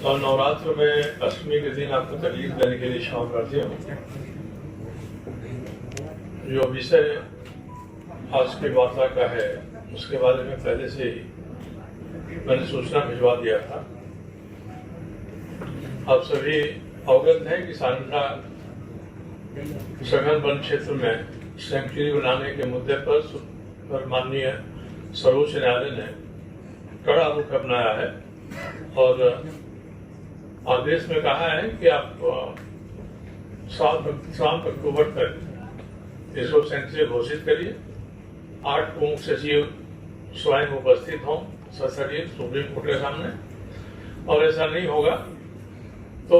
और नवरात्र में अष्टमी के दिन आपको तकलीफ देने के लिए क्षमा करते हूँ। जो विषय आज की वार्ता का है उसके बारे में पहले से ही मैंने सूचना भिजवा दिया था। आप सभी अवगत हैं कि सारंडा सघन वन क्षेत्र में सेंचुरी बनाने के मुद्दे पर माननीय सर्वोच्च न्यायालय ने कड़ा रुख अपनाया है और आदेश में कहा है कि आप 7 अक्टूबर तक इसको सेंचुरी घोषित करिए। 8 प्रमुख सचिव स्वयं उपस्थित हों सशरीर सुप्रीम कोर्ट के सामने, और ऐसा नहीं होगा तो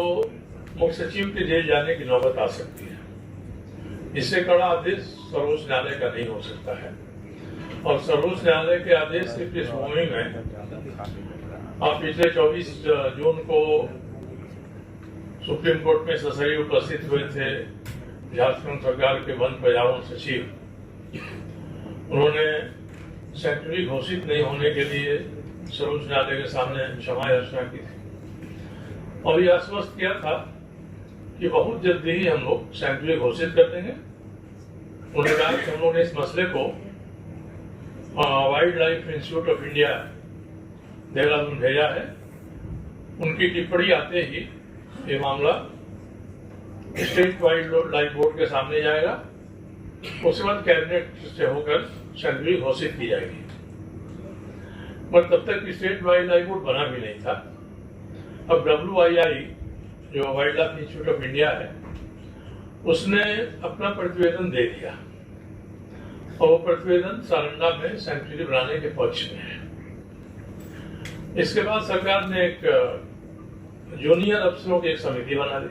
मुख्य सचिव के जेल जाने की नौबत आ सकती है। इससे कड़ा आदेश सर्वोच्च न्यायालय का नहीं हो सकता है। और सर्वोच्च न्यायालय के आदेश की पृष्ठभूमि में आप पिछले 24 जून को सुप्रीम कोर्ट में सशरीर उपस्थित हुए थे झारखंड सरकार के वन पर्यावरण सचिव। उन्होंने सेंचुरी घोषित नहीं होने के लिए सर्वोच्च न्यायालय के सामने क्षमा याचना की थी और यह आश्वस्त किया था कि बहुत जल्दी ही हम लोग सेंचुरी घोषित कर देंगे। उन्होंने कहा कि हम लोगों ने इस मसले को wild life institute of India Dehradun भेजा है। उनकी टिप्पणी आते ही ये मामला स्टेट वाइल्ड लाइफ बोर्ड के सामने जाएगा। उसके बाद कैबिनेट से होकर सेंचुरी घोषित की जाएगी। पर तब तक स्टेट वाइल्ड लाइफ बोर्ड बना भी नहीं था। अब WII जो wild life institute of India है उसने अपना प्रतिवेदन दे दिया और वो प्रतिवेदन सारंडा में सेंचुरी बनाने के पक्ष में है। इसके बाद सरकार ने एक जूनियर अफसरों की एक समिति बना दी।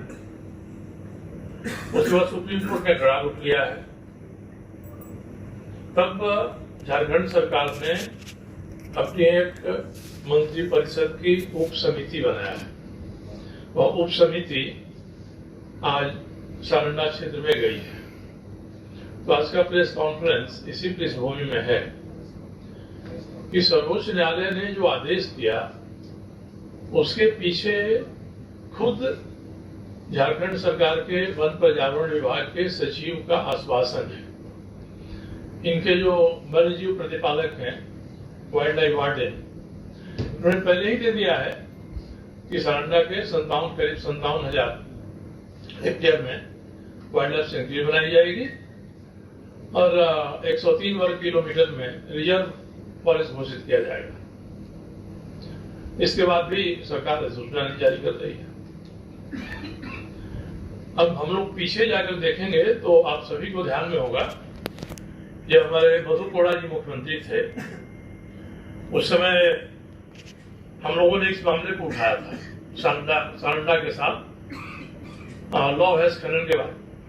उसके बाद सुप्रीम कोर्ट ने कड़ा रुख लिया है। तब झारखंड सरकार ने अपनी एक मंत्री परिषद की उप समिति बनाया है। वह उप समिति आज सारंडा क्षेत्र में गई है। तो आज का प्रेस कॉन्फ्रेंस इसी पृष्ठभूमि में है कि सर्वोच्च न्यायालय ने जो आदेश दिया उसके पीछे खुद झारखंड सरकार के वन पर्यावरण विभाग के सचिव का आश्वासन है। इनके जो वन्यजीव प्रतिपालक हैं वाइल्ड लाइफ वार्डन, उन्होंने पहले ही दे दिया है कि सारंडा के करीब 57,000 हेक्टेयर में वाइल्ड लाइफ सेंचुरी बनाई जाएगी और 103 वर्ग किलोमीटर में रिजर्व फॉरेस्ट घोषित किया जाएगा। इसके बाद भी सरकार सूचना नहीं जारी कर रही है। अब हम लोग पीछे जाकर देखेंगे तो आप सभी को ध्यान में होगा जब हमारे मधु कोड़ा जी मुख्यमंत्री थे उस समय हम लोगों ने इस मामले को उठाया था। सारंडा के साथ लॉ हैज खनन के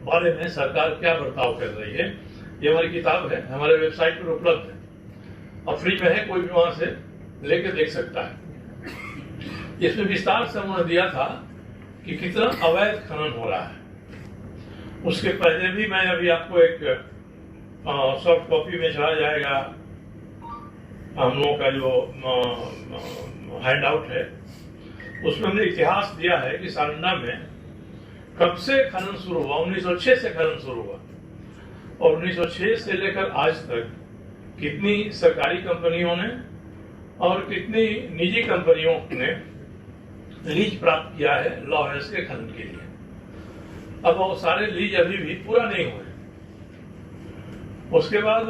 बारे में सरकार क्या बर्ताव कर रही है। ये हमारी किताब है, हमारे वेबसाइट पर उपलब्ध है और फ्री में है, कोई भी वहां से लेके देख सकता है। इसमें विस्तार से उन्होंने दिया था कि कितना अवैध खनन हो रहा है। उसके पहले भी मैं अभी आपको एक सॉफ्ट कॉपी में चला जाएगा हम लोगों का जो हैंड आउट है, उसमें हमने इतिहास दिया है कि सारंडा में कब से खनन शुरू हुआ। 1906 से खनन शुरू हुआ और 1906 से लेकर आज तक कितनी सरकारी कंपनियों ने और कितनी निजी कंपनियों ने लीज प्राप्त किया है लॉ हैज के खनन के लिए। अब वो सारे लीज अभी भी पूरा नहीं हुए। उसके बाद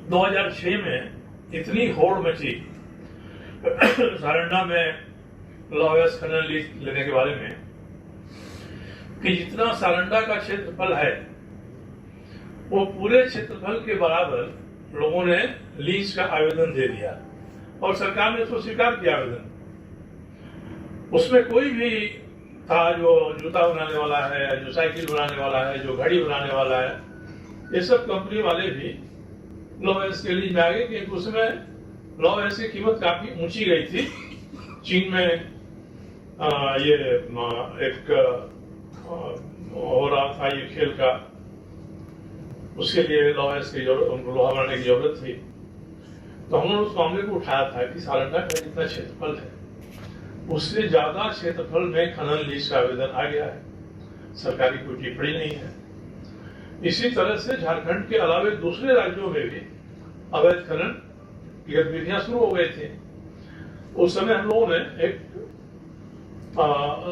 2006 में इतनी होड़ मची सारंडा में लॉ हैज खनन लीज लेने के बारे में कि जितना सारंडा का क्षेत्रफल है वो पूरे क्षेत्रफल के बराबर लोगों ने लीज का आवेदन दे दिया और सरकार ने उसको स्वीकार किया आवेदन। उसमें कोई भी था जो जूता बनाने वाला है, जो साइकिल बनाने वाला है, जो घड़ी बनाने वाला है, ये सब कंपनी वाले भी लॉ हैज के लीज में आ गए क्योंकि उसमें लॉ हैज की कीमत काफी ऊंची गई थी। चीन में ये एक हो रहा था ये खेल का, उसके लिए लॉ हैज की जरूरत, उनको लोहा बनाने की जरूरत थी। तो हमने उस मामले को उठाया था कि सारंडा का जितना क्षेत्रफल है उससे ज्यादा क्षेत्रफल में खनन लीज का आवेदन आ गया है, सरकारी कोई टिप्पणी नहीं है। इसी तरह से झारखंड के अलावे दूसरे राज्यों में भी अवैध खनन की गतिविधियां शुरू हो गई थी। उस समय हम लोगों ने एक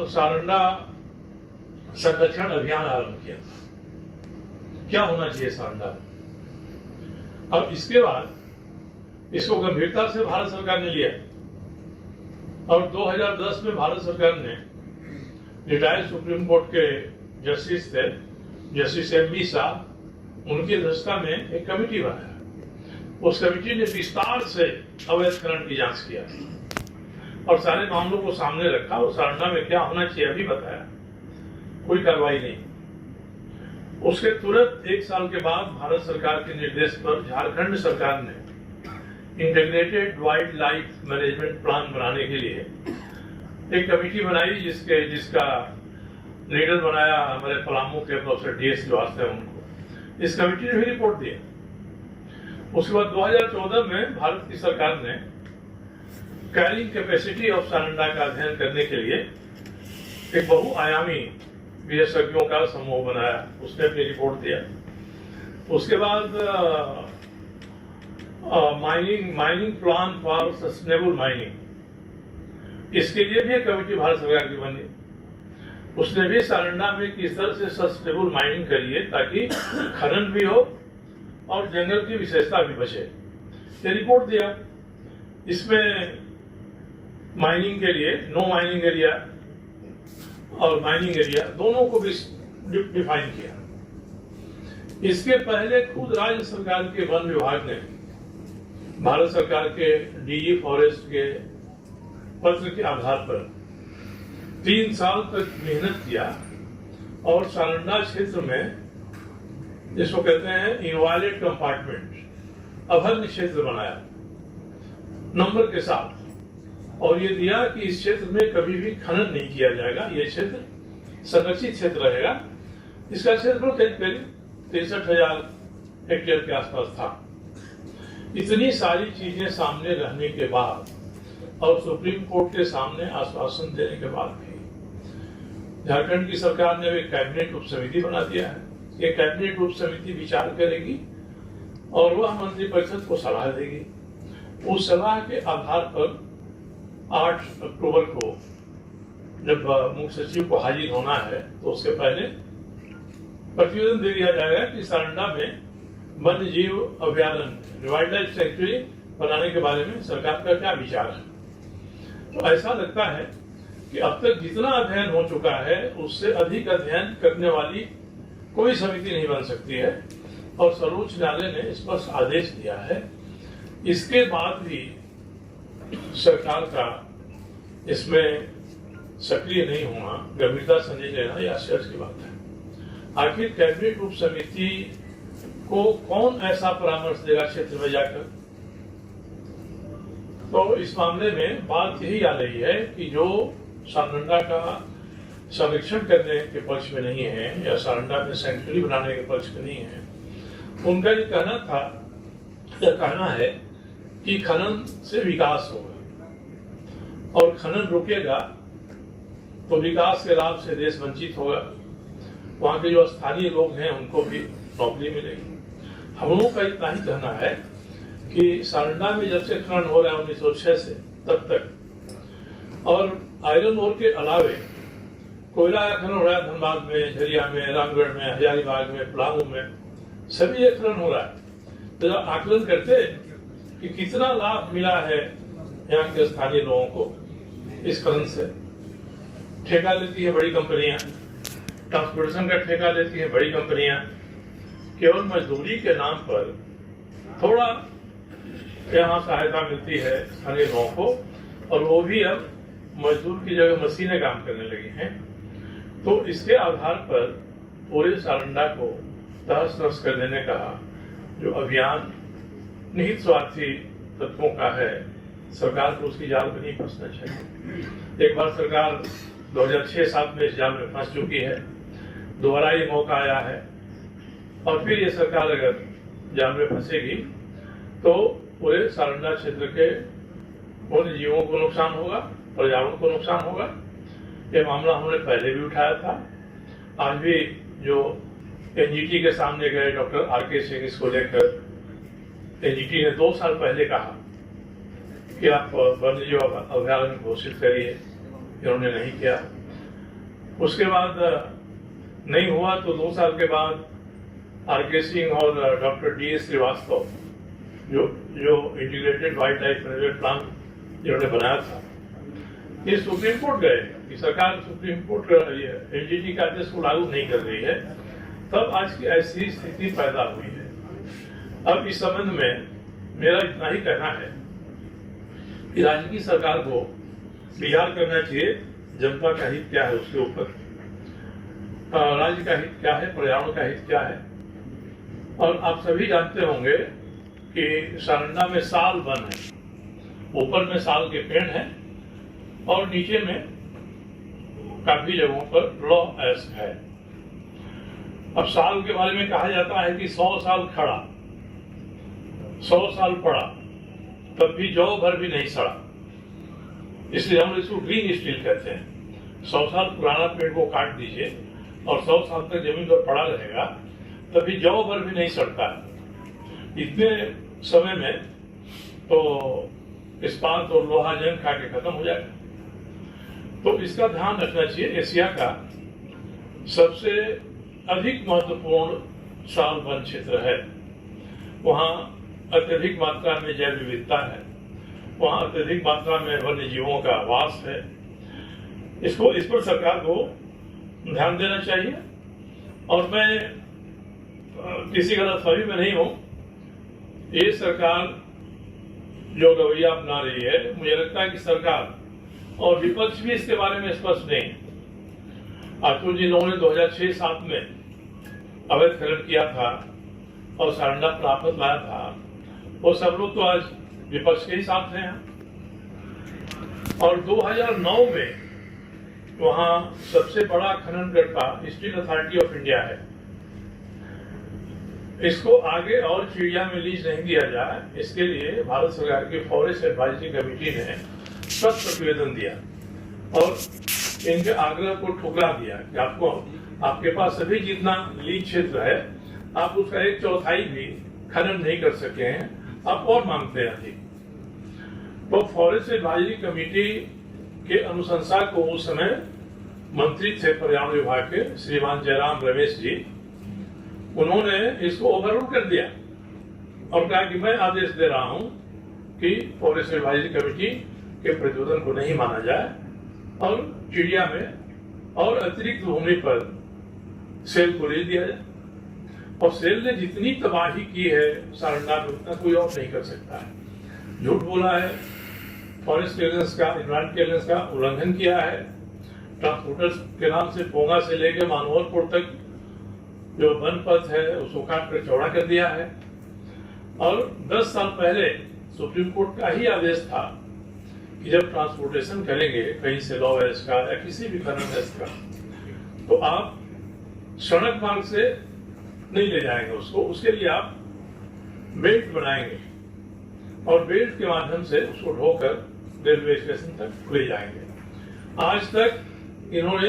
सारंडा संरक्षण अभियान आरंभ किया था, क्या होना चाहिए सारंडा। अब इसके बाद इसको गंभीरता से भारत सरकार ने लिया और 2010 में भारत सरकार ने रिटायर्ड सुप्रीम कोर्ट के जस्टिस थे, जस्टिस एम.बी. शाह, उनकी अध्यक्षता में एक कमेटी बनाया। उस कमेटी ने विस्तार से अवैध खनन की जांच किया और सारे मामलों को सामने रखा और सारंडा में क्या होना चाहिए अभी बताया। कोई कार्रवाई नहीं। उसके तुरंत 1 साल के बाद भारत सरकार के निर्देश पर झारखंड सरकार ने integrated wild life management plan बनाने के लिए एक कमेटी बनाई, जिसका लीडर बनाया हमारे पलामू के प्रोफेसर डी.एस. श्रीवास्तव उनको। इस कमेटी ने भी रिपोर्ट दिया। उसके बाद 2014 में भारत की सरकार ने कैरिंग कैपेसिटी ऑफ सारंडा का अध्ययन करने के लिए एक बहुआयामी विशेषज्ञों का समूह बनाया, उसने अपनी रिपोर्ट दिया। उसके बाद mining plan for sustainable mining, इसके लिए भी एक कमेटी भारत सरकार की बनी। उसने भी सारंडा में किस तरह से सस्टेनेबल माइनिंग करिए ताकि खनन भी हो और जंगल की विशेषता भी बचे, ये रिपोर्ट दिया। इसमें माइनिंग के लिए नो माइनिंग एरिया और माइनिंग एरिया दोनों को भी डिफाइन किया। इसके पहले खुद राज्य सरकार के वन विभाग ने भारत सरकार के डीजी फॉरेस्ट के पत्र के आधार पर 3 साल तक मेहनत किया और सारंडा क्षेत्र में, जिसको कहते हैं इनवायलेट कंपार्टमेंट, अभद्र क्षेत्र बनाया नंबर के साथ, और ये दिया कि इस क्षेत्र में कभी भी खनन नहीं किया जाएगा, ये क्षेत्र संरक्षित क्षेत्र रहेगा। इसका क्षेत्रफल करीब 63,000 हेक्टेयर के आसपास था। इतनी सारी चीजें सामने रहने के बाद और सुप्रीम कोर्ट के सामने आश्वासन देने के बाद भी झारखंड की सरकार ने एक कैबिनेट उप समिति बना दिया है। ये कैबिनेट उप समिति विचार करेगी और वह मंत्रिपरिषद को सलाह देगी। उस सलाह के आधार पर 8 अक्टूबर को जब मुख्य सचिव को हाजिर होना है तो उसके पहले प्रतिवेदन दे दिया जाएगा कि सारंडा में वन्य जीव अभयारण्य, वाइल्ड लाइफ सेंचुरी बनाने के बारे में सरकार का क्या विचार है। तो ऐसा लगता है कि अब तक जितना अध्ययन हो चुका है उससे अधिक अध्ययन करने वाली कोई समिति नहीं बन सकती है और सर्वोच्च न्यायालय ने स्पष्ट आदेश दिया है। इसके बाद भी सरकार का इसमें सक्रिय नहीं होना, गंभीरता से नहीं लेना, यह आश्चर्य की बात है। आखिर कैबिनेट उप समिति को कौन ऐसा परामर्श देगा क्षेत्र में जाकर। तो इस मामले में बात यही आ रही है कि जो सारंडा का संरक्षण करने के पक्ष में नहीं है या सारंडा में सेंचुरी बनाने के पक्ष में नहीं है, उनका ये कहना है कि खनन से विकास होगा और खनन रुकेगा तो विकास के लाभ से देश वंचित होगा, वहां के जो स्थानीय लोग हैं उनको भी नौकरी मिलेगी। हम लोगों का इतना ही कहना है कि सारंडा में जब से खनन हो रहा है 1906 से तब तक, और आयरन ओर के अलावे कोयला का खनन हो रहा है धनबाद में, झरिया में, रामगढ़ में, हजारीबाग में, पलामू में, सभी ये खनन हो रहा है। तो जब आकलन करते कि कितना लाभ मिला है यहाँ के स्थानीय लोगों को इस खनन से। ठेका लेती है बड़ी कंपनियां, ट्रांसपोर्टेशन का ठेका लेती है बड़ी कंपनियां, केवल मजदूरी के नाम पर थोड़ा यहाँ सहायता मिलती है स्थानीय लोगों को, और वो भी अब मजदूर की जगह मशीनें काम करने लगी हैं। तो इसके आधार पर पूरे सारंडा को तहस नहस कर देने का जो अभियान निहित स्वार्थी तत्वों का है, सरकार को उसकी जाल में नहीं फंसना चाहिए। एक बार सरकार 2006-07 में इस जाल में फंस चुकी है, दोबारा ये मौका आया है, और फिर ये सरकार अगर जाल में फंसेगी तो पूरे सारंडा क्षेत्र के वन्य जीवों को नुकसान होगा, पर्यावरण को नुकसान होगा। ये मामला हमने पहले भी उठाया था। आज भी जो एनजीटी के सामने गए डॉक्टर आर.के. सिंह इसको लेकर, एनजीटी ने 2 साल पहले कहा कि आप वन्य जीव अभयारण्य घोषित करिए, इन्होंने नहीं किया। उसके बाद नहीं हुआ तो 2 साल के बाद आर.के. सिंह और डॉक्टर डी.एस. श्रीवास्तव जो integrated wild life management plan जिन्होंने बनाया था, ये सुप्रीम कोर्ट गए कि सरकार सुप्रीम कोर्ट एनजीटी के आदेश को लागू नहीं कर रही है। तब आज की ऐसी स्थिति पैदा हुई है। अब इस संबंध में मेरा इतना ही कहना है कि राज्य की सरकार को विचार करना चाहिए जनता का हित क्या है उसके ऊपर, राज्य का हित क्या है, पर्यावरण का हित क्या है। और आप सभी जानते होंगे कि सारंडा में साल वन है, ऊपर में साल के पेड़ हैं और नीचे में काफी जगहों पर लॉ एस है। अब साल के बारे में कहा जाता है कि 100 साल खड़ा, 100 साल पड़ा, तब भी जौ भर भी नहीं सड़ा, इसलिए हम इसको ग्रीन स्टील कहते हैं। 100 साल पुराना पेड़ को काट दीजिए और 100 साल तक जमीन पर पड़ा रहेगा, तभी जौ भर भी नहीं सड़ता है। इतने समय में तो इस्पात और लोहा जंग खा के खत्म हो जाएगा। तो इसका ध्यान रखना चाहिए। एशिया का सबसे अधिक महत्वपूर्ण साल वन क्षेत्र है, वहाँ अत्यधिक मात्रा में जैव विविधता है, वहाँ अत्यधिक मात्रा में वन्य जीवों का वास है। इस पर सरकार को ध्यान देना चाहिए। और मैं किसी गलतफहमी में नहीं हूँ, ये सरकार जो रवैया अपना रही है, मुझे लगता है कि सरकार और विपक्ष भी इसके बारे में स्पष्ट नहीं। अतुल जी लोगों ने 2006-7 में अवैध खनन किया था और सारंडा पर आफत लाया था, वो सब लोग तो आज विपक्ष के ही साथ हैं। और 2009 में वहां सबसे बड़ा खनन करता स्टील अथॉरिटी ऑफ इंडिया है। इसको आगे और चिड़िया में लीज नहीं दिया जाए, इसके लिए भारत सरकार की फॉरेस्ट एडवाइजरी कमेटी ने सख्त प्रतिवेदन दिया और इनके आग्रह को ठुकरा दिया कि आपको आपके पास सभी जितना लीज क्षेत्र है, आप उसका 1/4 भी खनन नहीं कर सके हैं, आप और मांगते हैं अधिक। तो फॉरेस्ट एडवाइजरी कमेटी के अनुशंसा को उस समय मंत्री थे पर्यावरण विभाग के श्रीमान जयराम रमेश जी, उन्होंने इसको ओवररूल कर दिया और कहा कि मैं आदेश दे रहा हूं कि फॉरेस्ट एडवाइजरी कमेटी के प्रतिवेदन को नहीं माना जाए और चिड़िया में और अतिरिक्त भूमि पर सेल को ले दिया जाए। और सेल ने जितनी तबाही की है सारंडा में, उतना कोई और नहीं कर सकता है। झूठ बोला है, फॉरेस्ट क्लियरेंस का, इन्वायरमेंट क्लियरेंस का उल्लंघन किया है। ट्रांसपोर्टर्स के नाम से पोंगा से लेकर मानोहरपुर तक जो वन पथ है उसको काट कर चौड़ा कर दिया है। और 10 साल पहले सुप्रीम कोर्ट का ही आदेश था कि जब ट्रांसपोर्टेशन करेंगे कहीं से लॉ वेस्ट का या किसी भी खनन वेस्ट का, तो आप सड़क मार्ग से नहीं ले जाएंगे उसको, उसके लिए आप बेल्ट बनाएंगे और बेल्ट के माध्यम से उसको ढोकर रेलवे स्टेशन तक ले जाएंगे। आज तक इन्होंने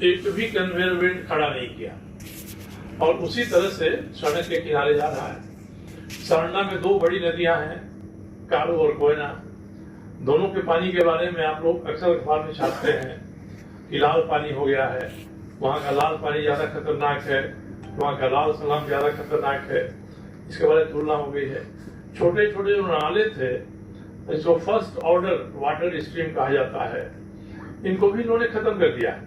एक भी कन्वेयर बेल्ट खड़ा नहीं किया और उसी तरह से सड़क के किनारे जा रहा है। सारंडा में 2 बड़ी नदियां हैं, कारू और कोयना। दोनों के पानी के बारे में आप लोग अक्सर अखबार में छापते हैं कि लाल पानी हो गया है, वहाँ का लाल पानी ज्यादा खतरनाक है, वहाँ का लाल सलाम ज्यादा खतरनाक है। इसके बारे में तुलना हो गई है। छोटे छोटे जो नाले थे, इसको फर्स्ट ऑर्डर वाटर स्ट्रीम कहा जाता है, इनको भी इन्होंने खत्म कर दिया।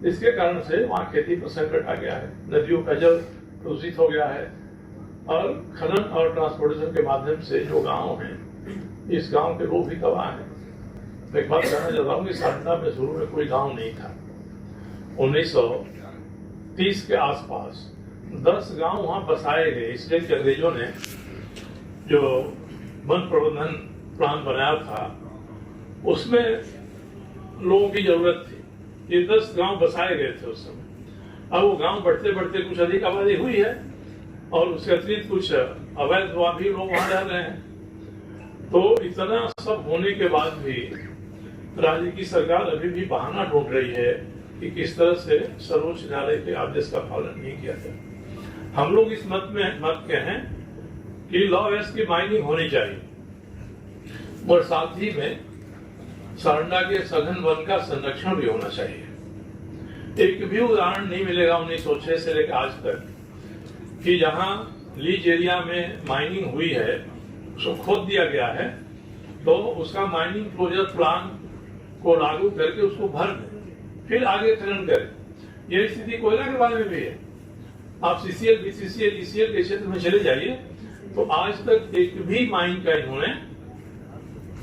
इसके कारण से वहाँ खेती पर संकट आ गया है, नदियों का जल दूषित हो गया है और खनन और ट्रांसपोर्टेशन के माध्यम से जो गांव हैं, इस गांव के लोग भी तबाह हैं। एक बात कहना चाहता हूँ कि सारंडा में शुरू में कोई गांव नहीं था। 1930 के आसपास 10 गांव वहां बसाए गए, इसलिए कि अंग्रेजों ने जो वन प्रबंधन प्लान बनाया था उसमें लोगों की जरूरत थी। ये 10 गांव बसाए गए थे उस समय। अब वो गांव बढ़ते बढ़ते कुछ अधिक आबादी हुई है और उसके अतिरिक्त कुछ अवैध भी लोग वहां रह रहे हैं। तो इतना सब होने के बाद भी राज्य की सरकार अभी भी बहाना ढूंढ रही है कि किस तरह से सर्वोच्च न्यायालय के आदेश का पालन नहीं किया जाए। हम लोग इस मत के हैं कि लॉ एस की माइनिंग होनी चाहिए और साथ ही में सारंडा के सघन वन का संरक्षण भी होना चाहिए। एक भी उदाहरण नहीं मिलेगा 1906 से लेकर आज तक कि जहां लीज एरिया में माइनिंग हुई है, उसको खोद दिया गया है, तो उसका माइनिंग क्लोजर प्लान को लागू करके उसको भर दें, फिर आगे खनन करें। यह स्थिति कोयला के बारे में भी है। आप सीसीएल, बीसीसीएल, ईसीएल के क्षेत्र में चले जाइए तो आज तक एक भी माइन का इन्होंने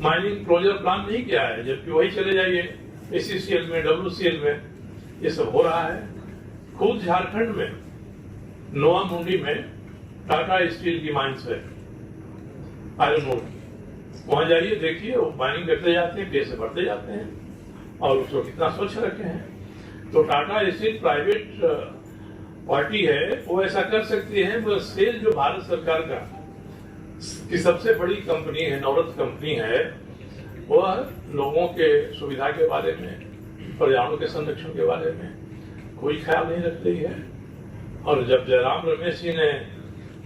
माइनिंग क्लोजर प्लान नहीं किया है, जबकि वही चले जाइए एसीसीएल में, डब्ल्यूसीएल में ये सब हो रहा है। खुद झारखंड में नोआ मुंडी में टाटा स्टील की माइन्स है, आयरन ओर की। वहां जाइए, देखिए, वो माइनिंग करते जाते हैं, पैसे बढ़ते जाते हैं और उसको कितना स्वच्छ रखे हैं। तो टाटा स्टील प्राइवेट पार्टी है, वो ऐसा कर सकती है। वो सेल जो भारत सरकार का की सबसे बड़ी कंपनी है, नवरत्न कंपनी है, वह लोगों के सुविधा के बारे में, पर्यावरण के संरक्षण के बारे में कोई ख्याल नहीं रख रही है। और जब जयराम रमेश जी ने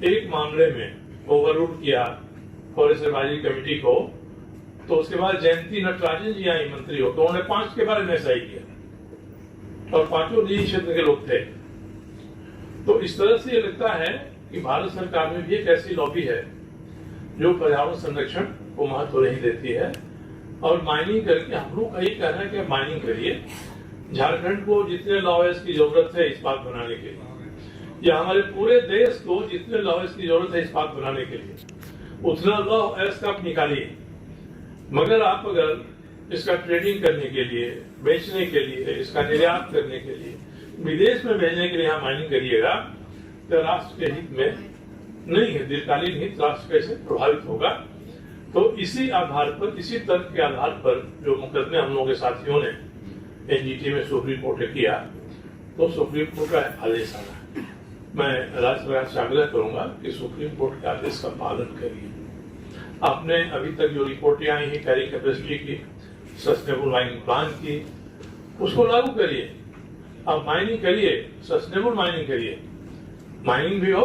एक मामले में ओवररूल किया फॉरेस्ट एडवाइजरी कमेटी को, तो उसके बाद जयंती नटराजन जी आई मंत्री हो, तो उन्होंने 5 के बारे में ऐसा ही किया और 5 निजी क्षेत्र के लोग थे। तो इस तरह से ये लगता है कि भारत सरकार में भी एक ऐसी लॉबी है जो पर्यावरण संरक्षण को महत्व नहीं देती है और माइनिंग करके हम लोग का ये कहना है कि माइनिंग करिए। झारखंड को जितने लॉयर्स की जरूरत है इस्पात बनाने के लिए, या हमारे पूरे देश को जितने लॉयर्स की जरूरत है इस्पात बनाने के लिए, उतना लॉयर्स का आप निकालिए। मगर आप अगर इसका ट्रेडिंग करने के लिए, बेचने के लिए, इसका निर्यात करने के लिए, विदेश में भेजने के लिए यहाँ माइनिंग करिएगा तो राष्ट्र के हित में नहीं है, दीर्घकालीन हित राष्ट्र कैसे प्रभावित होगा। तो इसी आधार पर, इसी तर्क के आधार पर जो मुकदमे हम लोगों के साथियों ने एनजीटी में सुप्रीम कोर्ट ने किया, तो सुप्रीम कोर्ट का आदेश आना है। मैं राज्य सरकार से आग्रह करूंगा कि सुप्रीम कोर्ट के आदेश का पालन करिए। आपने अभी तक जो रिपोर्टें आई हैं कैरी कैपेसिटी की, सस्टेनेबल माइनिंग प्लान की, उसको लागू करिए। आप माइनिंग करिए, सस्टेनेबल माइनिंग करिए, माइनिंग भी हो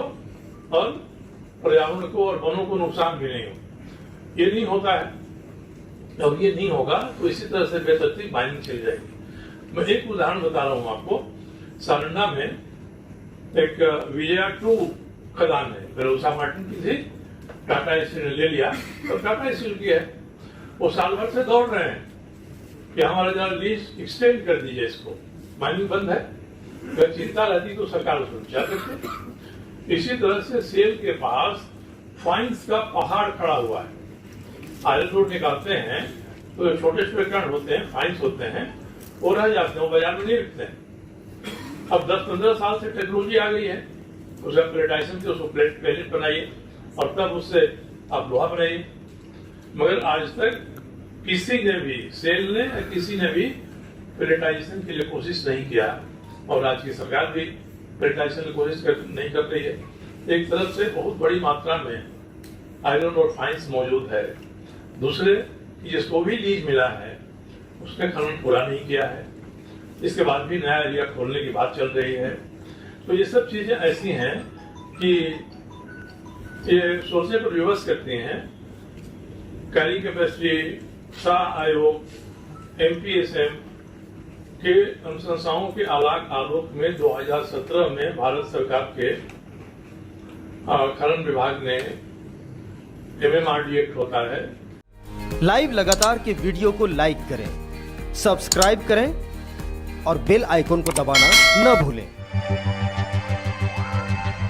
और पर्यावरण को और वनों को नुकसान भी नहीं हो। ये नहीं होता है और ये नहीं होगा तो इसी तरह से बेतरतीब माइनिंग चली जाएगी। मैं एक उदाहरण बता रहा हूं आपको। सारंडा में एक विजया 2 खदान है, बेरोसा मार्टिन की थी, टाटा स्टील ने ले लिया और टाटा स्टील की है। वो साल भर से दौड़ रहे हैं कि हमारा जरा लीज एक्सटेंड कर दीजिए, इसको माइनिंग बंद है। अगर चिंता रहती तो सरकार उसको विचार करती। इसी तरह से सेल के पास फाइन्स का पहाड़ खड़ा हुआ है। आयरन रोड निकालते हैं तो छोटे छोटे कण होते हैं, फाइन्स होते हैं, वो रह जाते हैं, वो बाजार में नहीं बिकते हैं। अब 10-15 साल से टेक्नोलॉजी आ गई है, उसका प्लेटाइजेशन से उसको प्लेट बनाइए और तब उससे आप लोहा बनाइए। मगर आज तक किसी ने भी, सेल ने या किसी ने भी प्लेटाइजेशन के लिए कोशिश नहीं किया और आज की सरकार भी प्लेटाइजेशन की कोशिश नहीं कर रही है। एक तरफ से बहुत बड़ी मात्रा में आयरन और फाइन्स मौजूद है, दूसरे जिसको भी लीज मिला है उसने खनन पूरा नहीं किया है, इसके बाद भी नया एरिया खोलने की बात चल रही है। तो ये सब चीजें ऐसी हैं कि ये सोचने पर विवश करती हैं। कैरी कैपेसिटी, शाह आयोग, एमपीएसएम के अनुशंसाओं के आलोक में 2017 में भारत सरकार के खनन विभाग ने MMRD एक्ट होता है। लाइव लगातार के वीडियो को लाइक करें, सब्सक्राइब करें और बेल आइकन को दबाना न भूलें।